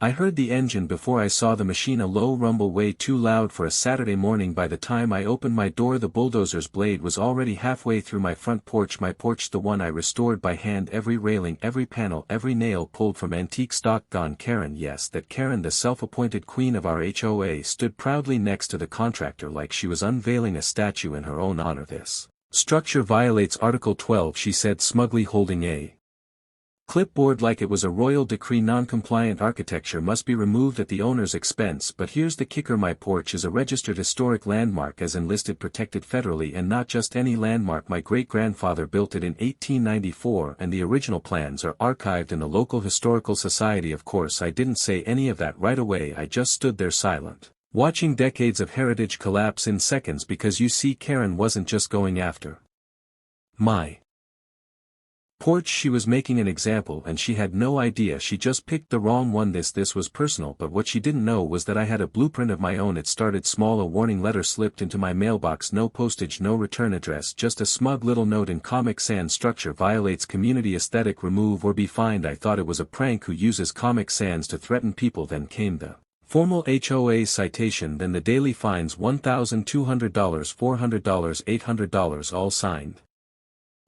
I heard the engine before I saw the machine, a low rumble way too loud for a Saturday morning. By the time I opened my door, the bulldozer's blade was already halfway through my front porch. My porch, the one I restored by hand, every railing, every panel, every nail pulled from antique stock, gone. Karen, yes, that Karen, the self-appointed queen of our HOA, stood proudly next to the contractor like she was unveiling a statue in her own honor. This structure violates Article 12, she said, smugly holding a clipboard like it was a royal decree. Non-compliant architecture must be removed at the owner's expense. But here's the kicker: my porch is a registered historic landmark, as enlisted, protected federally, and not just any landmark. My great-grandfather built it in 1894, and the original plans are archived in the local historical society. Of course I didn't say any of that right away. I just stood there silent, watching decades of heritage collapse in seconds, because you see, Karen wasn't just going after my porch, she was making an example, and she had no idea she just picked the wrong one. This was personal, but what she didn't know was that I had a blueprint of my own. It started small: a warning letter slipped into my mailbox, no postage, no return address, just a smug little note in Comic Sans: structure violates community aesthetic, remove or be fined. I thought it was a prank. Who uses Comic Sans to threaten people? Then came the formal HOA citation, then the daily fines: $1,200, $400, $800, all signed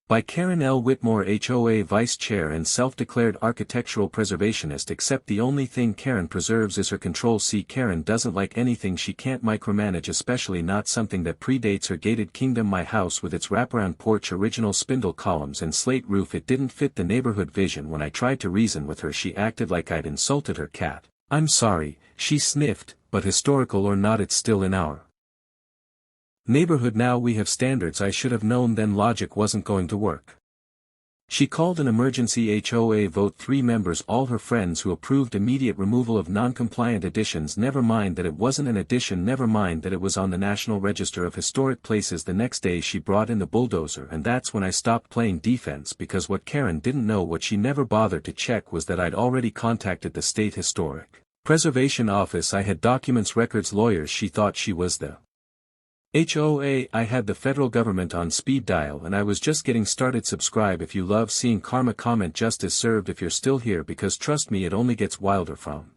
by Karen L. Whitmore, HOA Vice Chair and self-declared architectural preservationist. Except the only thing Karen preserves is her control. See, Karen doesn't like anything she can't micromanage, especially not something that predates her gated kingdom. My house with its wraparound porch, original spindle columns and slate roof, it didn't fit the neighborhood vision. When I tried to reason with her, she acted like I'd insulted her cat. I'm sorry, she sniffed, but historical or not, it's still in our neighborhood now. We have standards. I should have known then logic wasn't going to work. She called an emergency HOA vote, 3 members, all her friends, who approved immediate removal of non-compliant additions. Never mind that it wasn't an addition, never mind that it was on the National Register of Historic Places. The next day she brought in the bulldozer, and that's when I stopped playing defense, because what Karen didn't know, what she never bothered to check, was that I'd already contacted the State Historic Preservation Office. I had documents, records, lawyers. She thought she was the HOA. I had the federal government on speed dial, and I was just getting started. Subscribe if you love seeing karma. Comment justice served if you're still here, because trust me, it only gets wilder from